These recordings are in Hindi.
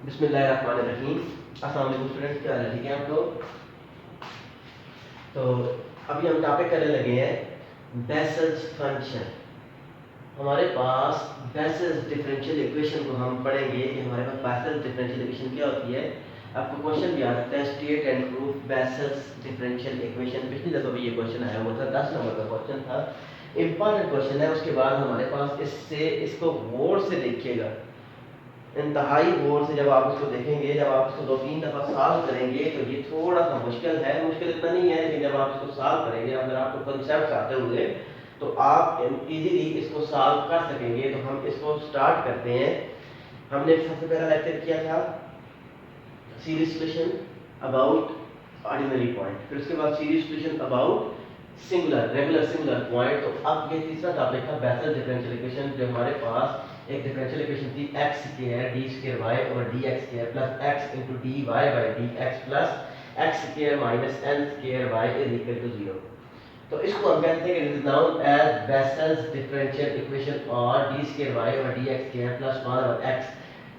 बिस्मिल्लाहिर्रहमानिर्रहीम। अस्सलाम वालेकुम स्टूडेंट्स, क्या हाल है? ठीक है आप लोग? तो अभी हम टॉपिक करने लगे हैं बेसल्स फंक्शन। हमारे पास बेसल्स डिफरेंशियल इक्वेशन को हम पढ़ेंगे कि हमारे पास बेसल्स डिफरेंशियल इक्वेशन क्या होती है। आपको क्वेश्चन भी आ सकता है, state and proof vessels differential equation. पिछली दफ़ा भी ये क्वेश्चन आया हुआ था, 10 नंबर का क्वेश्चन था, इंपॉर्टेंट क्वेश्चन है। उसके बाद हमारे पास इसको गौर से देखिएगा, इंतहाई गौर से जब आप इसको देखेंगे, जब आप इसको 2-3 दफ़ा सॉल्व करेंगे तो ये थोड़ा सा मुश्किल है, मुश्किल इतना नहीं है, लेकिन जब आप इसको सॉल्व करेंगे, अगर आपको कंसेप्ट आते हुए तो आप इजीली इसको सॉल्व कर सकेंगे। तो हम इसको स्टार्ट करते हैं। हमने सबसे पहला लेक्चर किया था series solution about ordinary point, फिर उसके बाद series solution about singular regular singular point. तो अब ये तीसरा टॉपिक था बेसल डिफरेंशियल इक्वेशन। जो हमारे पास एक डिफरेंशियल इक्वेशन थी x square d square y over dx square plus x into dy bye dx plus x square minus n square y is equal to 0। तो इसको हम कहते हैं कि it is known as Bessel's differential equation, और d square y over dx square plus 1 over x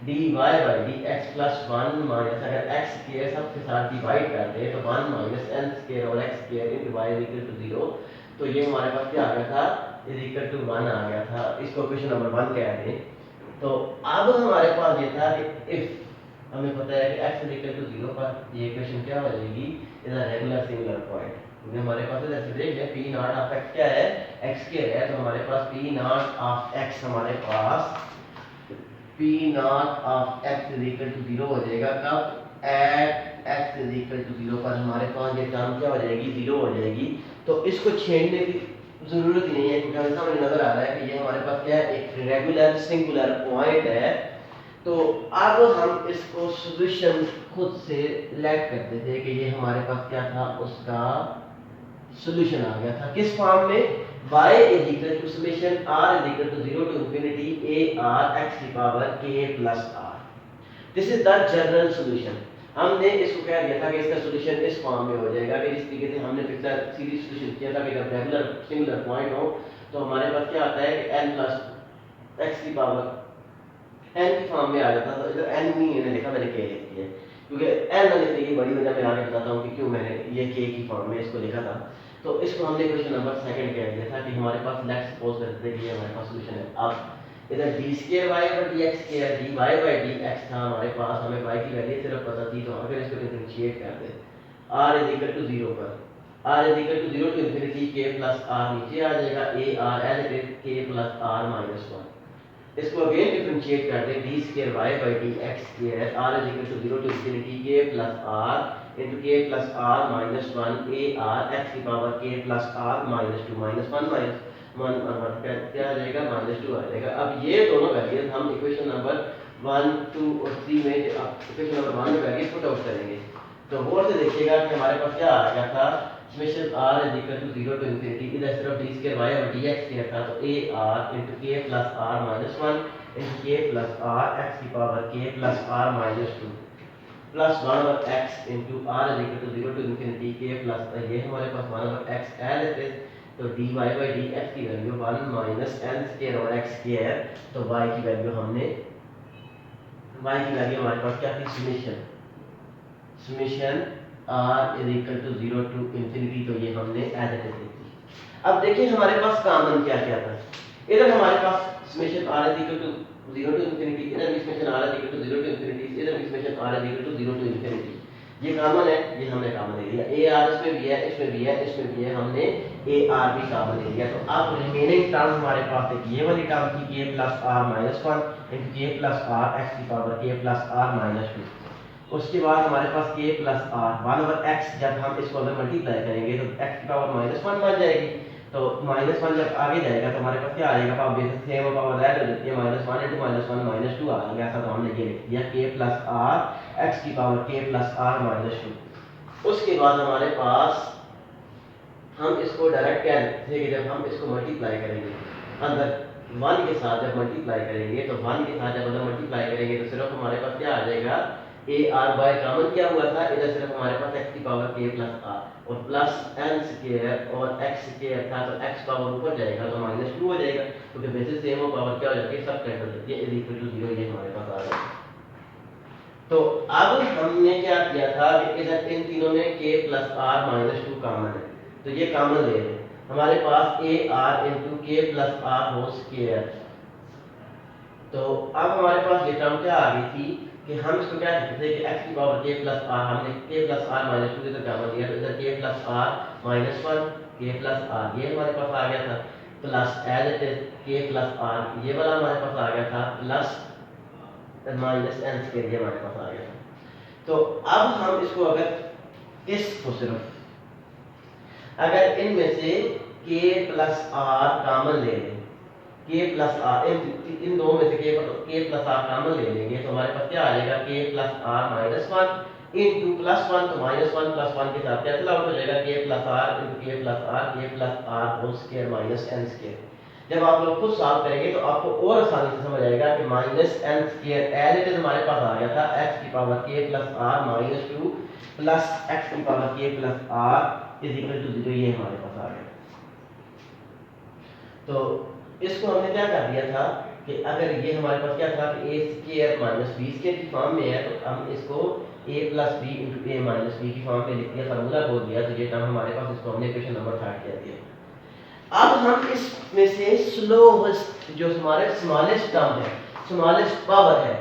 dy bye dx plus 1 minus, अगर x स्क्वायर सबके साथ डिवाइड कर दें तो 1 minus n square over x square into y is equal to 0। तो ये हमारे पास क्या आ गया था, इज इक्वल टू 1 आ गया था। इसको इक्वेशन नंबर 1 कह दें। तो अब हमारे पास ये था कि इफ हमें पता है कि x इज इक्वल टू 0 पर ये इक्वेशन क्या हो जाएगी, is a regular singular point. क्योंकि हमारे पास जैसे देखिए p नॉट ऑफ x क्या है, x स्क्वायर है, तो हमारे पास p नॉट ऑफ x हमारे पास p not of x is equal to 0 हो जाएगा। कब at x is equal to 0 पर हमारे पास ये टर्म क्या हो जाएगी, 0 हो जाएगी। तो इसको छेड़ने की जरूरत ही नहीं है, क्योंकि हमें समझ नजर आ रहा है कि ये हमारे पास क्या है, एक रेगुलर सिंगुलर पॉइंट है। तो अब हम इसको सॉल्यूशन खुद से लेट करते थे कि ये हमारे पास क्या था, उसका सॉल्यूशन आ गया था किस फॉर्म में, y is equal to summation r is equal to 0 to infinity a r x की power k plus r। This is the general solution. हमने इसको कह दिया था कि इसका सॉल्यूशन इस फॉर्म में हो जाएगा कि इस तरीके से हमने पिछला सीरीज सॉल्यूशन किया था कि अगर रेगुलर सिंगुलर पॉइंट हो तो हमारे पास क्या आता है कि n प्लस x की पावर n की फॉर्म में आ जाता था। इधर n नहीं मैंने लिखा, मैंने k लिख दिया, क्योंकि n ना लिखने की बड़ी वजह मैं आगे बताता हूँ कि क्यों मैंने ये k की फॉर्म में इसको लिखा था। तो इसको हमने क्वेश्चन नंबर 2 कह दिया था कि हमारे पास लेट्स सपोज करते हैं कि ये हमारे पास सॉल्यूशन है। अब इधर d square y over dx square dy bye dx था हमारे पास, हमें y की वैल्यू सिर्फ पता थी। तो अगर इसको डिफरेंशिएट कर दें r इज इक्वल टू 0 पर, r is equal to 0 to infinity k plus r नीचे आ जाएगा, a r as it is k plus r minus 1। इसको अगेन डिफरेंशिएट कर दें, d square y by dx square r is equal to 0 to infinity k plus r into k plus r minus 1 a r x की power k plus r minus 2 minus 1 minus 1 क्या आ जाएगा, minus 2 आ जाएगा। अब ये दोनों वैल्यूज हम इक्वेशन नंबर 1, 2 और 3 में इक्वेशन नंबर 1 में वैल्यूज पुट आउट करेंगे। तो गौर से देखिएगा कि हमारे पास क्या आ गया था, summation r is equal to 0 to infinity, इधर सिर्फ d स्क्वायर y और dx स्क्वायर था, तो a r into k plus r minus 1 into k plus r x की power k plus r minus 2 plus 1 over x into r is equal to 0 to infinity k plus, ये हमारे पास 1 over x as it is. तो dy बाय dx की value 1 minus n square over x square. तो y की वैल्यू हमारे पास क्या थी, summation r is equal to 0 to infinity. तो ये हमने एज इट इज लिखी। अब देखिए हमारे पास कॉमन क्या क्या था। इधर हमारे पास summation r is equal to 0 to infinity, इधर भी summation r is equal to 0 to infinity, इधर भी summation r is equal to 0 to infinity. ये कॉमन है, ये हमने कॉमन ले लिया। a r इसमें भी है, इसमें भी है, इसमें भी है, हमने a r भी कॉमन ले लिया। तो अब रिमेनिंग टर्म हमारे पास एक ये वाली टर्म थी k plus r minus 1 into k plus r x की power k plus r minus 2। उसके बाद हमारे पास k plus r 1 over x, जब हम इसको अगर मल्टीप्लाई करेंगे तो x की पावर माइनस 1 बन जाएगी। तो माइनस 1 जब आगे जाएगा तो हमारे पास क्या आएगा, power base same power add हो जाती है, माइनस 1 इंटू माइनस 1 माइनस 2 आ गया। ऐसा तो हमने ये लिख दिया k प्लस r x की power k plus r minus 2। उसके बाद हमारे पास हम इसको डायरेक्ट क्या लिखेंगे, जब हम इसको मल्टीप्लाई करेंगे अंदर 1 के साथ, जब मल्टीप्लाई करेंगे तो 1 के साथ जब अंदर मल्टीप्लाई करेंगे तो सिर्फ हमारे पास क्या आ जाएगा, a r बाय कॉमन क्या हुआ था, इधर सिर्फ हमारे पास x की पावर k प्लस r और प्लस n स्क्वायर और x स्क्वायर था, तो x पावर ऊपर जाएगा तो माइनस 2 हो जाएगा, क्योंकि बेसिस सेम हो पावर क्या हो जाती है, सब कैंसिल हो जाती है, इज इक्वल टू 0। ये हमारे पास आ गया। तो अब हमने क्या किया था कि इधर इन तीनों में k plus r minus 2 common है, तो ये कॉमन ले लें। हमारे पास a r into k plus r whole square. तो अब हमारे पास ये टर्म क्या आ गई थी कि हम इसको क्या कहते थे कि x की पावर k प्लस आर, हमने k प्लस आर माइनस 2 इधर कॉमन लिया, तो इधर k plus r minus 1 k plus r ये हमारे पास आ गया था, plus as it is k plus r ये वाला हमारे पास आ गया था, प्लस माइनस n स्क्वायर ये हमारे पास आ गया था। तो अब हम इसको अगर इसको सिर्फ अगर इनमें से k प्लस आर कॉमन ले लें, k प्लस आर इन दो में से k प्लस आर कॉमन ले लेंगे तो हमारे पास क्या आ जाएगा k plus r minus 1 into plus 1, तो माइनस 1 प्लस 1 के साथ कैंसिल आउट हो जाएगा, k plus r into k plus r whole square minus n square. जब आप लोग खुद सॉल्व करेंगे तो आपको और आसानी से समझ आएगा कि minus n square as it is हमारे पास आ गया था x की power k plus r minus 2 plus x की power k plus r is equal to 0, ये हमारे पास आ गया। तो इसको हमने क्या कर दिया था कि अगर ये हमारे पास क्या था कि a square minus b square की फॉर्म में है, तो हम इसको a plus b into a minus b की फॉर्म में लिख दिया, फार्मूला बोल दिया, तो ये टर्म हमारे पास, इसको हमने इक्वेशन नंबर 3 कह दिया। अब हम इसमें से स्लोएस्ट जो हमारे स्मॉलेस्ट टर्म है, स्मॉलेस्ट पावर है,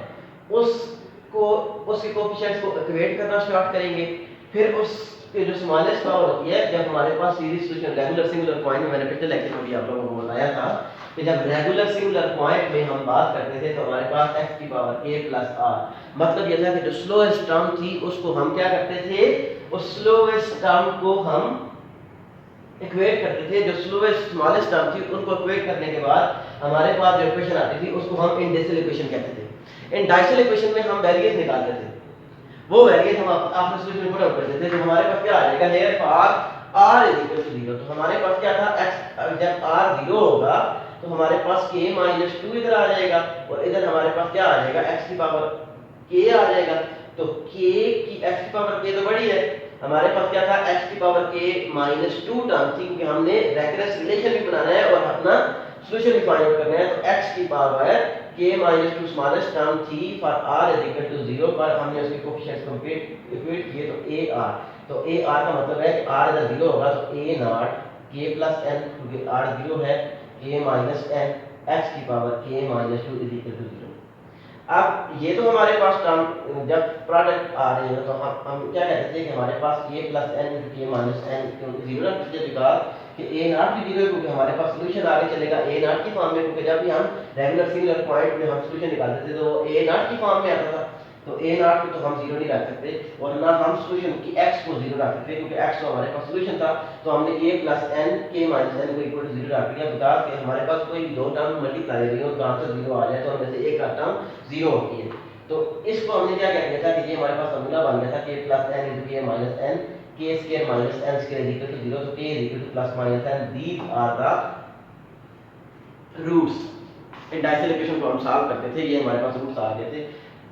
उसको उसके कोएफिशिएंट्स को इक्वेट करना स्टार्ट करेंगे। फिर उसके जो स्मॉलेस्ट पावर होती है, जब हमारे पास series solution regular singular point में, मैंने पिछले लेक्चर में भी आप लोगों को बताया था कि जब रेगुलर सिंगुलर पॉइंट में हम बात करते थे तो हमारे पास x की पावर k प्लस r, मतलब यह था कि जो स्लोएस्ट टर्म थी उसको हम क्या करते थे, उस स्लोएस्ट टर्म को हम इक्वेट करते थे, जो स्लोएस्ट स्मॉलेस्ट टर्म थी उनको इक्वेट करने के बाद हमारे पास जो इक्वेशन आती थी उसको हम इंडेसियल इक्वेशन कहते थे। इंडेसियल इक्वेशन में हम वेरिएंस निकालते थे, वो वेरिएंस हम आपने सॉल्यूशन पुट आउट करते थे, तो हमारे पास क्या आ जाएगा, therefore r is equal to 0। तो हमारे पास क्या था, x जब r 0 होगा तो हमारे पास k माइनस 2 इधर आ जाएगा और इधर हमारे पास क्या आ जाएगा, x की पावर k आ जाएगा। तो k की x की पावर k तो बड़ी है, हमारे पास क्या था, x की पावर k माइनस 2 टर्म थी, क्योंकि हमने रेकरेंस रिलेशन भी बनाना है और अपना सॉल्यूशन भी फाइंड आउट करना है। तो x की power k minus 2 smallest term थी for r is equal to 0, पर हमने उसके कोएफिशिएंट्स को इक्वेट किए, तो ar, तो ar का मतलब है कि r इधर 0 होगा तो a not k plus n, क्योंकि r 0 है, k माइनस n x की power k minus 2 is equal to 0। अब ये तो हमारे पास टर्म जब प्रोडक्ट आ रही है तो हम क्या कहते थे कि हमारे पास a plus n k minus n क्योंकि 0 ना बिकॉज़ कि a नॉट भी 0 है, क्योंकि हमारे पास सॉल्यूशन आगे चलेगा a नॉट की फॉर्म में, क्योंकि जब भी हम रेगुलर सिंगुलर पॉइंट में हम सॉल्यूशन निकालते थे तो a नॉट की फॉर्म में आता था, तो a नॉट को तो हम 0 नहीं रख सकते और ना हम सॉल्यूशन की x को 0 रख सकते, क्योंकि x तो हमारे पास सॉल्यूशन था, तो हमने a plus n k minus n को इक्वल टू 0 रख दिया, बिकॉज़ कि हमारे पास कोई भी दो टर्म मल्टीप्लाई नहीं हो तो आंसर 0 आ जाए तो उनमें से एक का टर्म 0 होती है। तो इसको हमने क्या कह दिया था कि ये हमारे पास फार्मूला बन गया था k plus n into k minus n, k square minus n square is equal to 0, so k is equal to plus minus n, these are the roots। Indicial equation को हम सॉल्व करते थे, ये हमारे पास रूट्स आ गए थे।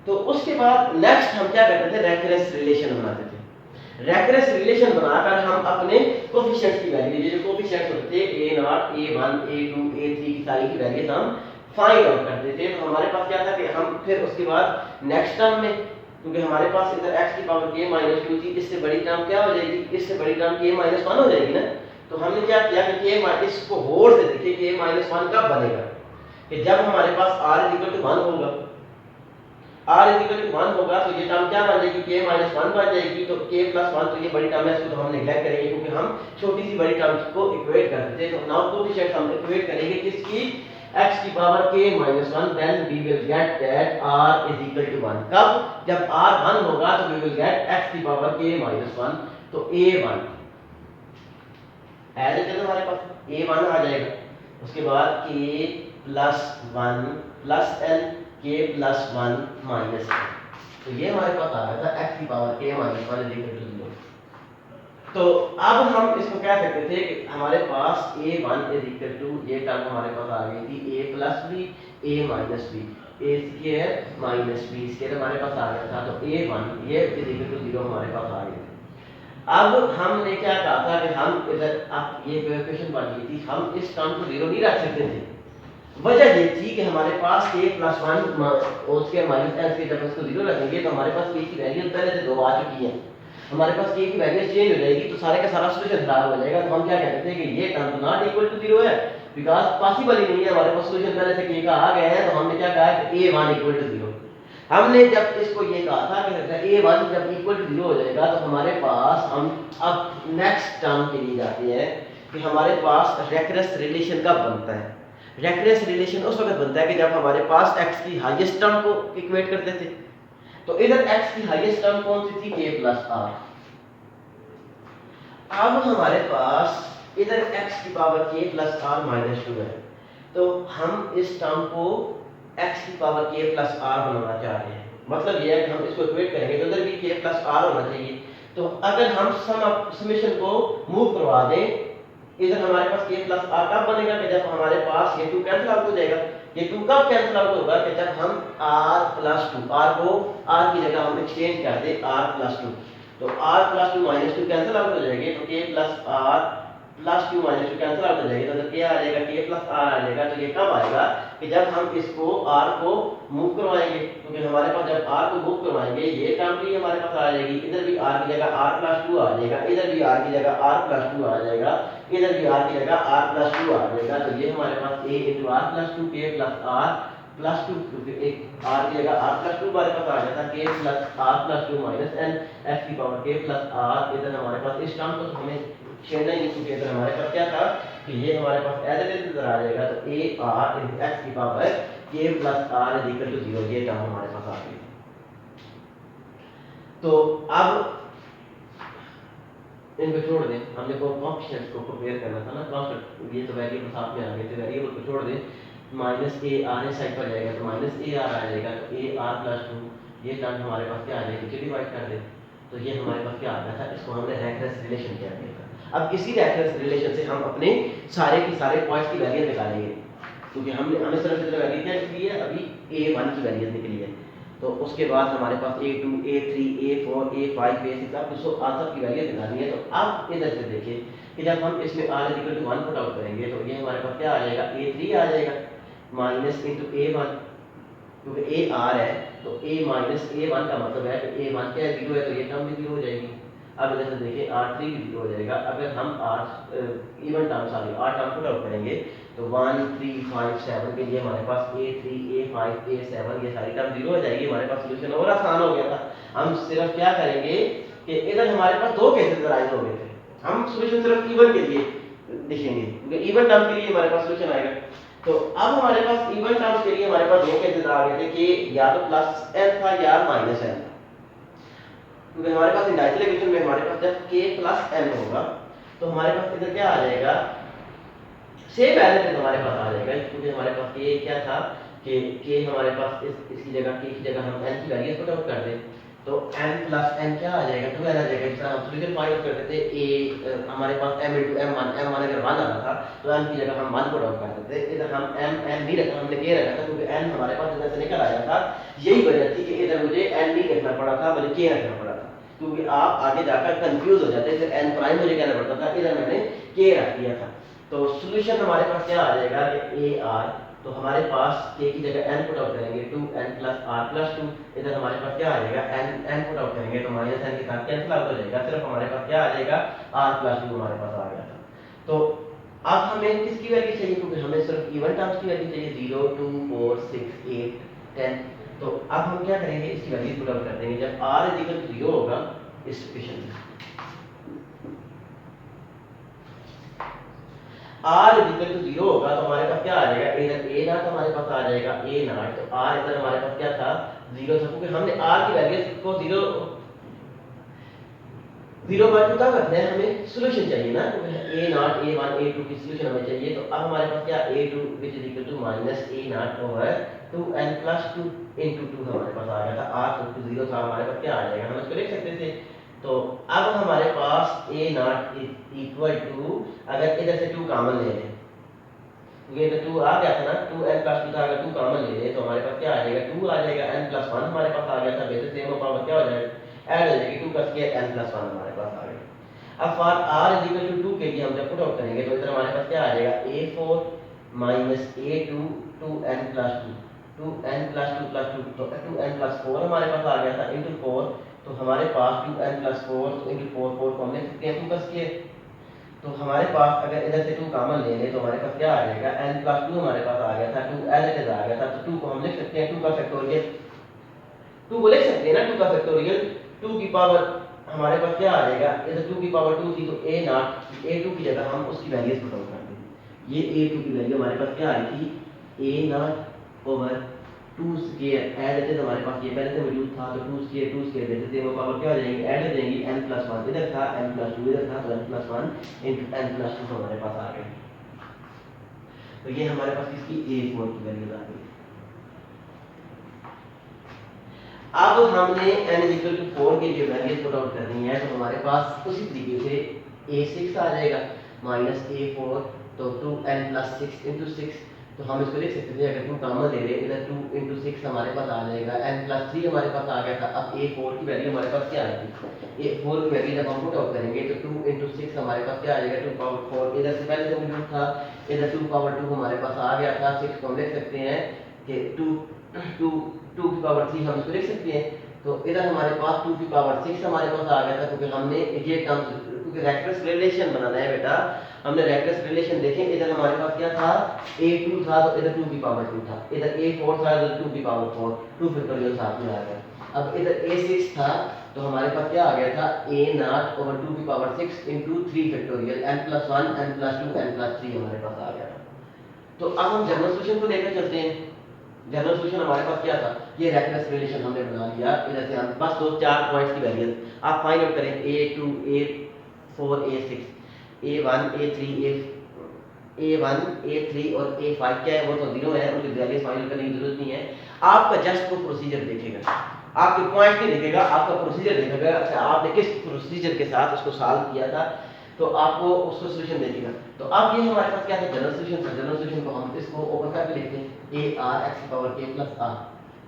तो उसके बाद नेक्स्ट हम क्या करते थे, रेकरेंस रिलेशन बनाते थे। रेकरेंस रिलेशन बनाकर हम अपने कोएफिशिएंट्स की वैल्यू, ये जो कोएफिशिएंट्स होते थे a0 a1 a2 a3 की सारी की वैल्यूज हम फाइंड आउट करते थे। तो हमारे पास क्या था कि हम फिर उसके बाद नेक्स्ट टर्म में, क्योंकि हमारे पास इधर x की पावर k माइनस 2 थी, इससे बड़ी टर्म क्या हो जाएगी, इससे बड़ी टर्म k माइनस 1 हो जाएगी ना। तो हमने क्या किया कि k माइनस को होड़ से देखिए k माइनस 1 कब बनेगा, कि जब हमारे पास r इज इक्वल टू 1 होगा, r इज इक्वल टू 1 होगा तो ये टर्म क्या बन जाएगी, k माइनस 1 बन जाएगी। तो k प्लस 1 तो ये बड़ी टर्म है, इसको तो हम नेग्लेक्ट करेंगे क्योंकि हम छोटी सी बड़ी टर्म्स को इक्वेट करते थे। तो नाउ कोएफिशिएंट हम इक्वेट करेंगे किसकी, x की power k minus 1, then we will get that r is equal to 1। कब, जब r 1 होगा तो we will get x की पावर k minus 1, तो a1 ऐसे जैसे हमारे पास a1 आ जाएगा, उसके बाद k plus 1 plus n, k plus 1 minus n, तो ये हमारे पास आ गया था x की power k minus 1 is equal to 0। तो अब हम इसको कह सकते थे कि हमारे पास a1 is equal to, ये टर्म हमारे पास आ गई थी a plus b a minus b, a square minus b square हमारे पास आ गया था, तो a1 ये is equal to 0 हमारे पास आ गई। अब हमने क्या कहा था कि हम इधर अब ये इक्वेशन बन गई थी, हम इस टर्म को 0 नहीं रख सकते थे, वजह ये थी कि हमारे पास k प्लस 1 उसके माइनस n के जब इसको 0 रखेंगे तो हमारे पास k की वैल्यू पहले से 2 आ चुकी है, हमारे पास k की वैल्यू चेंज हो जाएगी तो सारे का सारा सॉल्यूशन खराब हो जाएगा। तो हम क्या कहते हैं कि ये टर्म तो नॉट इक्वल टू 0 है, बिकॉज पॉसिबल ही नहीं है, हमारे पास सॉल्यूशन पहले से k का आ गया है। तो हमने क्या कहा कि a1 इक्वल टू 0। हमने जब इसको ये कहा था कि a1 जब इक्वल टू 0 हो जाएगा तो हमारे पास, हम अब नेक्स्ट टर्म के लिए जाते हैं कि हमारे पास रेकरेंस रिलेशन कब बनता है। रेकरेंस रिलेशन उस वक्त बनता है कि जब हमारे पास x की हाईएस्ट टर्म को इक्वेट करते थे। तो इधर x की हाईएस्ट टर्म कौन सी थी, k प्लस r। अब हमारे पास इधर x की power k plus r minus 2 है, तो हम इस टर्म को x की पावर k प्लस r बनाना चाह रहे हैं। मतलब ये है कि हम इसको इक्वेट करेंगे तो इधर भी k प्लस r होना चाहिए। तो अगर हम समेशन को मूव करवा दें, इधर हमारे पास k प्लस r कब बनेगा कि जब हमारे पास ये 2 कैंसिल आउट हो जाएगा। ये 2 कब कैंसिल आउट होगा कि जब हम r प्लस 2, r को r की जगह हम एक्सचेंज कर दें r प्लस 2, तो r plus 2 minus 2 cancel out हो जाएंगे, तो k plus r plus 2 minus 2 cancel out हो जाएगी, तो क्या आ जाएगा, k प्लस r आ जाएगा। तो ये कब आएगा कि जब हम इसको r को मूव करवाएंगे, क्योंकि हमारे पास जब r को मूव करवाएंगे ये टर्म भी हमारे पास आ जाएगी, इधर भी r की जगह r प्लस 2 आ जाएगा, इधर भी r की जगह r प्लस 2 आ जाएगा, इधर भी r की जगह r प्लस 2 आ जाएगा। तो ये हमारे पास a into r plus 2 k plus r plus 2, क्योंकि एक r की जगह r प्लस 2 हमारे पास आ जाता है, k plus r plus 2 minus n f की पावर k प्लस r। इधर हमारे पास इस टर्म को हमें छेड़ना ही नहीं, क्योंकि इधर हमारे पास क्या था कि ये हमारे पास एज इट इज इधर आ जाएगा, तो a r into x की power k plus r is equal to 0, ये टर्म हमारे पास आ गई। तो अब इनको छोड़ दें, हमने को कोएफिशिएंट्स को कंपेयर करना था ना, कांस्टेंट ये तो वेरिएबल साथ में आ गए थे, वेरिएबल को छोड़ दें, माइनस ए आर इस साइड पर जाएगा तो माइनस ए आर आ जाएगा, तो ए आर प्लस 2 ये टर्म हमारे पास क्या आ जाएगी, डिवाइड कर दें तो ये हमारे पास क्या आ गया था, इसको हमने रेफरेंस रिलेशन कह दिया था। अब इसी रेफरेंस रिलेशन से हम अपने सारे के सारे पॉइंट्स की वैल्यू निकालेंगे, क्योंकि हमें सिर्फ इधर वैल्यू क्या निकली है, अभी a1 की वैल्यू निकली है। तो उसके बाद हमारे पास a2 a3 a4 a5 a6 अब तो सब की वैल्यू निकालनी है। तो अब इधर से देखिए कि जब हम इसमें r equal to 1 put out करेंगे तो ये हमारे पास क्या आ जाएगा, a3 आ जाएगा माइनस इंटू a1, क्योंकि a r है तो a माइनस a1 का मतलब है कि a1 क्या है, 0 है, तो ये टर्म भी 0 हो जाएगी। अब इधर से देखिए r3 भी 0 हो जाएगा। अगर हम इवन टर्म सारी r टर्म पुट आउट करेंगे तो 1 3 5 7 के लिए हमारे पास a3 a5 a7 ये सारी टर्म 0 हो जाएगी। हमारे पास सॉल्यूशन और आसान हो गया था। हम सिर्फ क्या करेंगे कि इधर हमारे पास दो केसेस राइज हो गए थे, हम सॉल्यूशन सिर्फ इवन के लिए लिखेंगे, क्योंकि इवन टर्म के लिए हमारे पास सॉल्यूशन आएगा। तो अब हमारे पास इवन टर्म्स के लिए हमारे पास दो केसेस आ गए थे कि या तो प्लस n था या माइनस n था, क्योंकि हमारे पास इंडायरेक्ट इक्वेशन में हमारे पास जब k प्लस n होगा तो हमारे पास इधर क्या आ जाएगा, सेम एलिमेंट हमारे पास आ जाएगा, क्योंकि हमारे पास k क्या था कि k हमारे पास इसकी जगह k की जगह हम n की वैल्यू पुट आउट कर दें तो n प्लस n क्या आ जाएगा, 2n आ जाएगा। इस तरह हम सॉल्यूशन फाइंड आउट करते थे, a हमारे पास m into m1 अगर 1 आता था तो n की जगह हम 1 पुट आउट करते थे। इधर हम m नहीं रखा, हमने k रखा था, क्योंकि n हमारे पास इधर से निकल आया था। यही वजह थी कि इधर मुझे n नहीं रखना पड़ा था बल्कि k रखना पड़ा था, क्योंकि आप आगे जाकर कंफ्यूज हो जाते, इधर n प्राइम मुझे कहना पड़ता था, इधर मैंने k रख दिया था। तो सॉल्यूशन हमारे पास क्या आ जाएगा कि a r, तो हमारे पास k की जगह n पुट आउट करेंगे 2n प्लस r प्लस 2, इधर हमारे पास क्या आ जाएगा n पुट आउट करेंगे तो माइनस n के साथ कैंसिल आउट हो जाएगा, सिर्फ हमारे पास क्या आ जाएगा r प्लस 2 हमारे पास आ गया था। तो अब हमें किसकी वैल्यू चाहिए, क्योंकि हमें सिर्फ इवन टर्म्स की वैल्यू चाहिए 0 2 4 6 8 10। तो अब हम क्या करेंगे, इसकी वैल्यू पुट आउट कर देंगे जब r इक्वल टू 0 होगा इस इक्वेशन में, r इक्वल टू 0 होगा तो हमारे पास क्या आ जाएगा, इधर a नॉट हमारे पास आ जाएगा a नॉट, तो r इधर हमारे पास क्या था 0 था, क्योंकि हमने r की वैल्यू को 0 बाय 2 तक रखना है, हमें सॉल्यूशन चाहिए ना, क्योंकि a नॉट a1 a2 की सॉल्यूशन हमें चाहिए। तो अब हमारे पास क्या a2 which is equal to minus a not over 2n plus 2 into 2 हमारे पास आ गया था, r तो 0 था, हमारे पास क्या आ जाएगा, हम इसको लिख सकते थे। तो अब हमारे पास a not is equal to, अगर इधर से 2 कॉमन ले लें, ये तो 2 आ गया था ना, 2n प्लस 2 था, अगर 2 कॉमन ले लें तो हमारे पास क्या आ जाएगा 2 आ जाएगा, n प्लस 1 हमारे पास आ गया था, बेसिस सेम पावर क्या हो जाएगा ऐड हो जाएगी 2 का स्क्वायर n प्लस 1 हमारे पास आ गया। अब for r is equal to 2 के लिए हम जब पुट आउट करेंगे तो इधर हमारे पास क्या आ जाएगा a4 माइनस a2 तो 2n+4 हमारे पास आ गया था इंटू 4, तो हमारे पास 2n+4 तो इंटू 4 को हम लिख सकते हैं 2 का स्क्वायर। तो हमारे पास अगर इधर से 2 कॉमन ले लें तो हमारे पास क्या आ जाएगा, n+2 हमारे पास आ गया था, 2 एज इट इज आ गया था, तो 2 को हम लिख सकते हैं 2 का फैक्टोरियल, 2 को लिख सकते हैं ना 2 का फैक्टोरियल, 2 की पावर हमारे पास क्या आ जाएगा, इधर 2 की पावर 2 थी तो a2 की जगह हम उसकी वैल्यूज पुट आउट कर देंगे। ये a2 की वैल्यू हमारे पास क्या आ रही थी, a0 2 square add it is, हमारे पास ये पहले से मौजूद था तो 2 स्क्वायर देते थे, वो पावर क्या हो जाएगी, ऐड हो जाएंगी, n+1 इधर था, n+2 इधर था, तो n+1 इंटू n+2 हमारे पास आ गया। तो ये हमारे पास इसकी a4 की वैल्यू आ गई। अब हमने n=4 के लिए वैल्यूज पुट आउट करनी है, तो हमारे पास उसी तरीके से a6 आ जाएगा माइनस a4, तो 2n+6 इंटू 6, तो हम इसको लिख सकते थे, अगर 2 कॉमन ले लें इधर 2 इंटू 6 हमारे पास आ जाएगा, n+3 हमारे पास आ गया था। अब a4 की वैल्यू हमारे पास क्या आएगी, a4 की वैल्यू जब हम पुट आउट करेंगे तो 2 इंटू 6 हमारे पास क्या आ जाएगा, 2 पावर 4, इधर से पहले से मौजूद था, इधर 2 पावर 2 हमारे पास आ गया था, 6 को हम लिख सकते हैं कि 2 की पावर 3 हम इसको लिख सकते हैं, तो इधर हमारे पास 2 की पावर 6 हमारे पास आ गया था, क्योंकि हमने ये टर्म्स, क्योंकि रेक्टस रिलेशन बनाना है बेटा, हमने रेक्टस रिलेशन देखे, इधर हमारे पास क्या था, a2 था तो इधर 2 की पावर 2 था, इधर a4 था इधर 2 की पावर 4, 2 फैक्टोरियल साथ में आ गया। अब इधर a6 था तो हमारे पास क्या आ गया था, a0 2 की power 6 into 3 factorial, n+1 n+2 n+3 हमारे पास आ गया था। तो अब हम जनरल सॉल्यूशन को लेकर चलते हैं। जनरल सॉल्यूशन हमारे पास क्या था, ये रेफरेंस रिलेशन हमने बना लिया, इधर से हम बस दो चार पॉइंट्स की वैल्यूज आप फाइंड आउट करें, a2 a4 a6 a1 a3 और a5 क्या है, वो तो जीरो है, उनकी वैल्यूज फाइंड करने की जरूरत नहीं है। आपका जस्ट को प्रोसीजर देखेगा, आपके पॉइंट नहीं देखेगा, आपका प्रोसीजर देखेगा, अच्छा आपने किस प्रोसीजर के साथ उसको सॉल्व किया था, तो आपको उसको सॉल्यूशन देखेगा। तो अब ये हमारे पास क्या है, जनरल सॉल्यूशन था। जनरल सॉल्यूशन को हम इसको ओपन करके लिखते हैं a r x की पावर k प्लस r,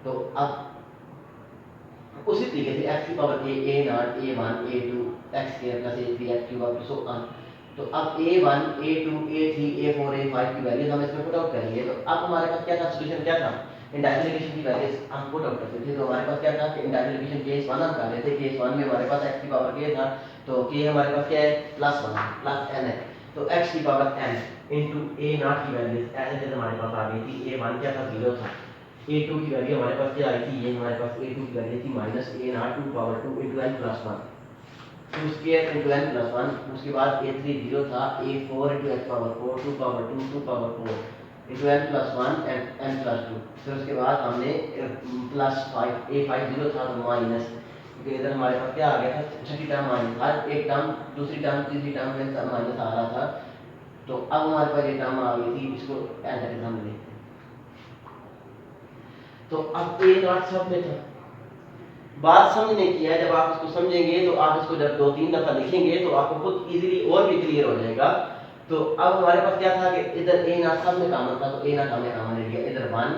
तो अब उसी तरीके से x की power k a0 a1 a2 x square plus a3 x cube up to so on. तो अब a1 a2 a3 a4 a5 की वैल्यूज हम इसमें पुट आउट करेंगे। तो अब हमारे पास क्या था, सॉल्यूशन क्या था, इंडायरेक्शन की वैल्यूज हम पुट आउट करते थे। तो हमारे पास क्या था कि इंडायरेक्शन केस 1 हम कर रहे थे, केस 1 में हमारे पास x की पावर k था, तो k हमारे पास क्या है +1 प्लस n है, तो x की पावर n इंटू a0 की वैल्यूज ऐसे जैसे हमारे पास आ गई थी, a1 क्या था 0 था, a2 की वैल्यू हमारे पास क्या आई थी, ये हमारे पास a2 की वैल्यू थी minus a0 2 power 2 into n plus 1 2 square into n plus 1, उसके बाद a3 0 था, a4 into x power 4 2 power 2 2 power 4 into n plus 1 and n plus 2, फिर उसके बाद हमने प्लस 5 a5 0 था तो माइनस, क्योंकि इधर हमारे पास क्या आ गया था, छठी टर्म माइनस, हर एक टर्म दूसरी टर्म तीसरी टर्म में माइनस आ रहा था, तो अब हमारे पास ये टर्म आ गई थी, इसको एज इट इज हम लिखते हैं। तो अब a0 सब में था, बात समझने की है, जब आप इसको समझेंगे तो आप इसको जब 2-3 दफा लिखेंगे तो आपको खुद इजीली और भी क्लियर हो जाएगा। तो अब हमारे पास क्या था कि इधर a0 सब में कॉमन था, तो a0 हमने कॉमन ले लिया, इधर 1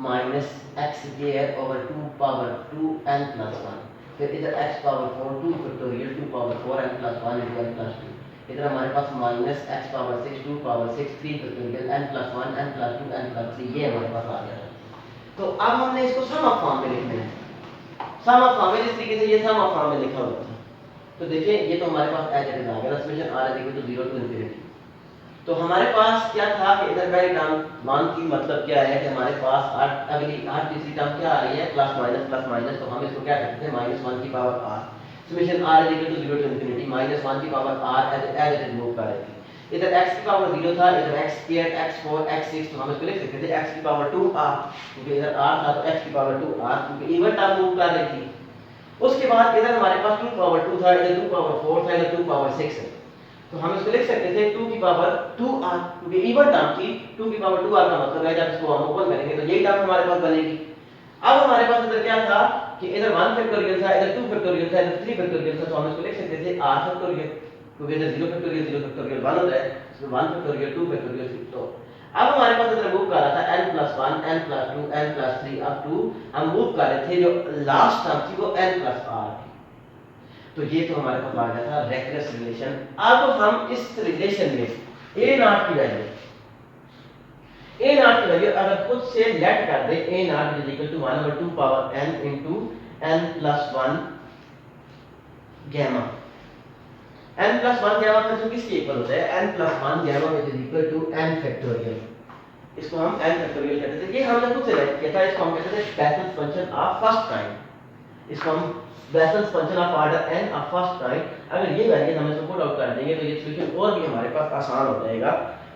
minus x square over 2 power 2 n plus 1, फिर इधर x power 4 2 factorial 2 power 4 n plus 1 into n plus 2, इधर हमारे पास minus x power 6 2 power 6 3 factorial n plus 1 n plus 2 n plus 3, ये हमारे पास आ गया था। तो अब हमने इसको सम ऑफ फॉर्म में लिखना है, सम ऑफ फॉर्म में इस तरीके से ये सम ऑफ फॉर्म में लिखा हुआ था। तो देखिए ये तो हमारे पास एज इट इज आ गया, summation r equal to 0 to infinity. तो हमारे पास क्या था कि इधर पहली टर्म 1 की मतलब क्या है कि हमारे पास अगली हर तीसरी टर्म क्या आ रही है प्लस माइनस, तो हम इसको क्या करते हैं -1 की power r, summation r equal to 0 to infinity -1 की power r as it is move कर रहे थे। इधर x की पावर 0 था, इधर x स्क्वायर x4 x6, तो हम इसको लिख सकते थे x की पावर 2r, क्योंकि इधर r था तो x की पावर 2r, क्योंकि इवन टर्म मूव कर रही थी। उसके बाद इधर हमारे पास 2 पावर 2 था, इधर 2 पावर 4 था, इधर 2 पावर 6 है, तो हम इसको लिख सकते थे 2 की पावर 2r, क्योंकि इवन टर्म थी, 2 की पावर 2r का मतलब है जब इसको हम ओपन करेंगे तो यही टर्म हमारे पास बनेगी। अब हमारे पास इधर क्या था कि इधर 1 फैक्टोरियल था, इधर 2 फैक्टोरियल था, इधर 3 फैक्टोरियल था, तो हम इसको लिख सकते थे r फैक्टोरियल, क्योंकि इधर 0 फैक्टोरियल 1 होता है, तो 1 फैक्टोरियल 2 फैक्टोरियल। तो अब हमारे पास इधर मूव कर रहा था n plus 1 n plus 2 n plus 3 up to हम मूव कर रहे थे, जो लास्ट टर्म थी वो n प्लस r थी। तो ये तो हमारे पास आ गया था रेकरेंस रिलेशन। अब हम इस रिलेशन में a0 की वैल्यू ए नॉट की वैल्यू अगर खुद से लेट कर दे a naught is equal to 1/2 power n into n plus 1 gamma. n plus 1 gamma function किसके इक्वल होता है? n plus 1 gamma is equal to n factorial. इसको हम n फैक्टोरियल कहते थे। ये हमने खुद से लेट किया था। इसको हम कहते थे Bessel's function of first kind. इसको हम vessels function of order n of first kind. अगर ये वैल्यू हम इसको पुट आउट कर देंगे तो ये सॉल्यूशन और भी हमारे पास आसान हो जाएगा।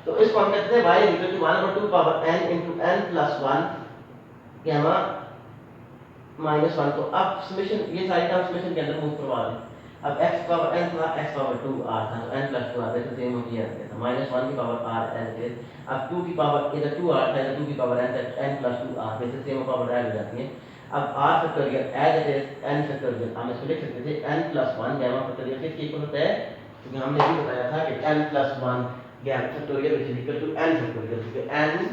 तो इसको हम कहते हैं y equal to 1/2 power n into n plus 1 gamma minus 1। तो अब समेशन ये सारी टर्म समेशन के अंदर मूव करवा दें। अब x पावर n था, x पावर 2 r था, तो n प्लस 2 r तो सेम हो गया था माइनस 1 की पावर r n थे। अब 2 की पावर इधर 2 r था, इधर 2 की पावर n था, n प्लस 2 r में से सेम पावर ऐड हो जाती है। अब r factorial as it is n factorial हम इसको लिख सकते थे n प्लस 1 गैमा फैक्टोरियल किसके इक्वल होता है? क्योंकि हमने ये बताया था कि n plus 1 gamma factorial is equal to n factorial, क्योंकि n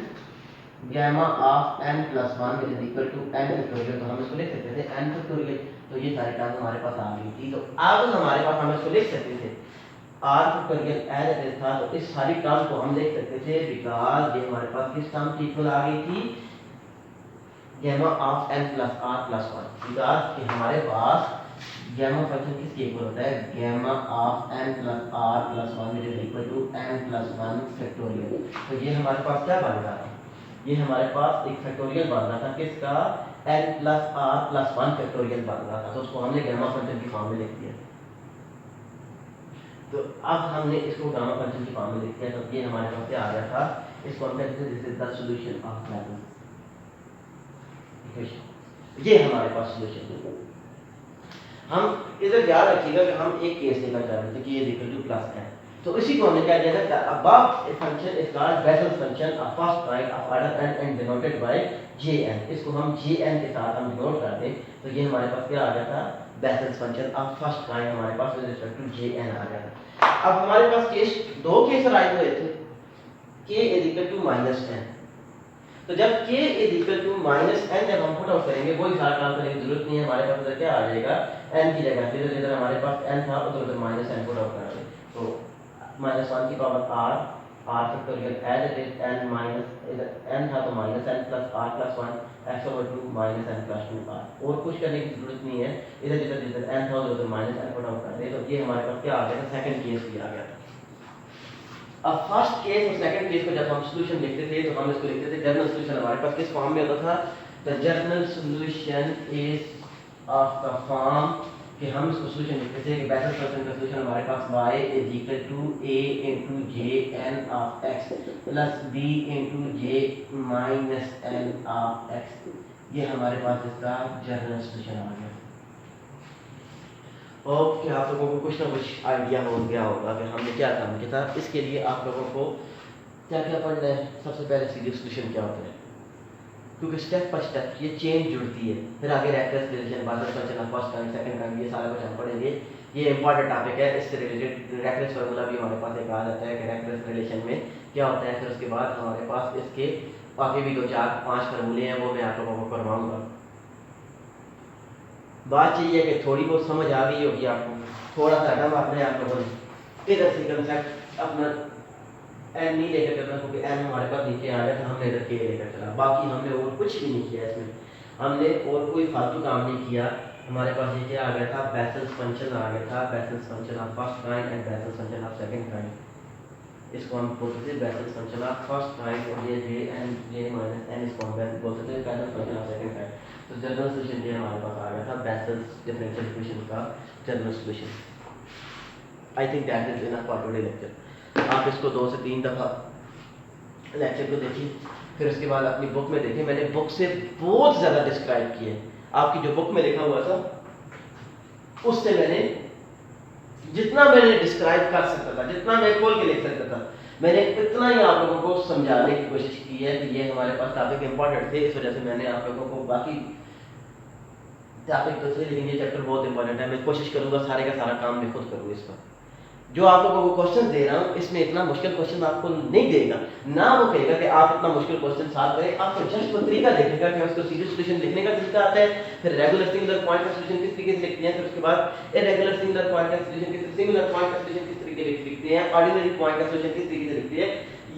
gamma of n plus 1 is equal to n factorial. तो हम इसको लिख सकते थे n फैक्टोरियल। तो ये सारी टर्म हमारे पास आ गई थी। तो अब हमारे पास हम इसको लिख सकते थे r factorial as it is था। तो इस सारी टर्म को हम लिख सकते थे बिकॉज़ ये हमारे पास किस टर्म की इक्वल आ गई थी? Gamma of n plus r plus 1। Because कि हमारे पास गैमा फंक्शन किसके इक्वल होता है? Gamma of n plus r plus 1 is equal to n plus 1 factorial. तो ये हमारे पास क्या बन रहा है? ये हमारे पास एक फैक्टोरियल बन रहा था किसका? n plus r plus 1 factorial बन रहा था। तो उसको हमने गामा फंक्शन की फॉर्म में लिख दिया। तो अब हमने इसको गामा फंक्शन की फॉर्म में लिख दिया। तो ये हमारे पास क्या आ गया था? इसको हम कहते थे this is the solution of vessels equation. ये हमारे पास सॉल्यूशन है। हम इधर याद रखिएगा कि हम एक केस लेकर जा रहे थे कि ये इक्वल टू प्लस n। तो इसी को हमने क्या किया था? above a function is called Bessel's function of first kind of order n and denoted by jn। इसको हम jn के साथ हम डिनोट कर दें तो ये हमारे पास क्या आ गया था? Bessel's function of first kind हमारे पास with respect to jn आ गया था। अब हमारे पास केस दो केस राइट हुए थे k is equal to minus n। तो जब k is equal to minus n जब हम पुट आउट करेंगे वो सारा काम करने की जरूरत नहीं है। हमारे पास क्या आ जाएगा? n की जगह पे इधर हमारे पास n था उधर माइनस n पुट आउट कर दें तो माइनस 1 की power r factorial as it is n minus इधर n था तो minus n plus r plus 1 x over 2 minus n plus 2r। और कुछ करने की जरूरत नहीं है। इधर जिधर n था उधर माइनस n पुट आउट कर दे तो ये हमारे पास क्या आ गया था? सेकंड केस भी आ गया था। अब फर्स्ट केस और सेकंड केस को जब हम सॉल्यूशन लिखते थे तो हम इसको लिखते थे जनरल सॉल्यूशन हमारे पास किस फॉर्म में होता था? The general solution is of the form कि हम इसको सॉल्यूशन लिखते थे कि बेसल्स फंक्शन का सॉल्यूशन हमारे पास y is equal to a into jn of x plus b into j minus n of x। ये हमारे पास इसका जनरल सॉल्यूशन आ गया। ओके, आप लोगों को कुछ ना कुछ आइडिया हो गया होगा कि हमने क्या काम किया था। इसके लिए आप लोगों को क्या क्या पढ़ना है? सबसे पहले सीरीज सॉल्यूशन क्या होता है, क्योंकि स्टेप बाय स्टेप ये चेन जुड़ती है। फिर आगे रेफरेंस रिलेशन बादल पर चलना फर्स्ट काइंड सेकंड काइंड ये सारा कुछ हम पढ़ेंगे। ये इंपॉर्टेंट टॉपिक है। इससे रिलेटेड रेफरेंस फार्मूला भी हमारे पास एक आ जाता है कि रेफरेंस रिलेशन में क्या होता है। फिर उसके बाद हमारे पास इसके बाकी भी 2-4-5 फार्मूले हैं वो मैं आप लोगों को करवाऊंगा। बात चाहिए कि थोड़ी बहुत समझ आ गई होगी आपको। थोड़ा सा हटम आपने आप लोगों ने इधर से कंसेप्ट अपना एन नहीं लेकर चलना क्योंकि एन हमारे पास नीचे आ गया था, हमने इधर के लेकर चला। बाकी हमने और कुछ भी नहीं किया इसमें, हमने और कोई फालतू काम नहीं किया। हमारे पास ये क्या आ गया था? बेसल्स फंक्शन आ गया था। Bessel's function of first kind and Bessel's function of second kind. इसको हम बोलते थे Bessel's function of first kind और ये J N J minus N इसको हम बोलते थे Bessel's function of second kind. तो जनरल सॉल्यूशन ये हमारे पास आ गया था बेसल्स डिफरेंशियल इक्वेशन का general solution. I think that is enough for today lecture. आप इसको 2 से 3 दफ़ा लेक्चर को देखिए, फिर उसके बाद अपनी बुक में देखिए। मैंने बुक से बहुत ज़्यादा डिस्क्राइब किए। आपकी जो बुक में लिखा हुआ था उससे मैंने जितना मैंने डिस्क्राइब कर सकता था, जितना मैं खोल के लिख सकता था, मैंने इतना ही आप लोगों को समझाने की कोशिश की है कि ये हमारे पास टॉपिक इंपॉर्टेंट थे। इस वजह से मैंने आप लोगों को बाकी टॉपिक तो थे लेकिन ये चैप्टर बहुत इंपॉर्टेंट है। मैं कोशिश करूँगा सारे का सारा काम मैं खुद करूँ। इस पर जो आप लोगों को क्वेश्चन दे रहा हूँ इसमें इतना मुश्किल क्वेश्चन आपको नहीं देगा ना। वो कहेगा कि आप इतना मुश्किल क्वेश्चन सॉल्व करें। आपको जस्ट वो तरीका देखेगा कि उसको सीरीज सॉल्यूशन लिखने का तरीका आता है, फिर रेगुलर सिंगुलर पॉइंट का सॉल्यूशन किस तरीके से लिखते हैं, फिर उसके बाद इरेगुलर सिंगुलर पॉइंट का सॉल्यूशन किस सिंगुलर पॉइंट का सॉल्यूशन किस तरीके से लिखते हैं, ऑर्डिनरी पॉइंट का सॉल्यूशन किस तरीके से लिखते हैं।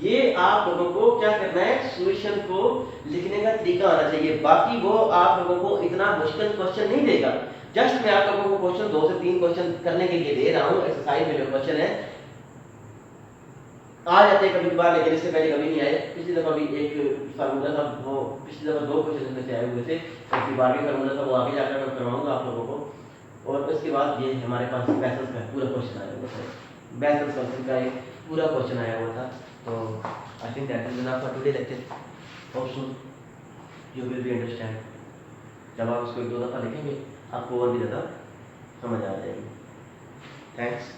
ये आप लोगों को क्या करना है, सॉल्यूशन को लिखने का तरीका आना चाहिए। बाकी वो आप लोगों को इतना मुश्किल क्वेश्चन नहीं देगा। जस्ट मैं आप लोगों को क्वेश्चन 2 से 3 क्वेश्चन करने के लिए दे रहा हूँ। एक्सरसाइज में जो क्वेश्चन है आ जाते हैं कभी कभार, लेकिन इससे पहले कभी नहीं आए। पिछली दफा भी एक फार्मूला था, वो पिछली दफा 2 क्वेश्चन में से आए हुए थे। एक 12वीं फार्मूला था, वो आगे जाकर मैं करवाऊंगा आप लोगों को। और उसके बाद ये हमारे पास बेसल्स का पूरा क्वेश्चन आया हुआ था, बेसल्स फंक्शन का एक पूरा क्वेश्चन आया हुआ था। तो आई think that is enough for today lecture. Hope so you will be understand. जब आप उसको 1-2 दफा लिखेंगे आपको और भी ज़्यादा समझ आ जाएगी। थैंक्स।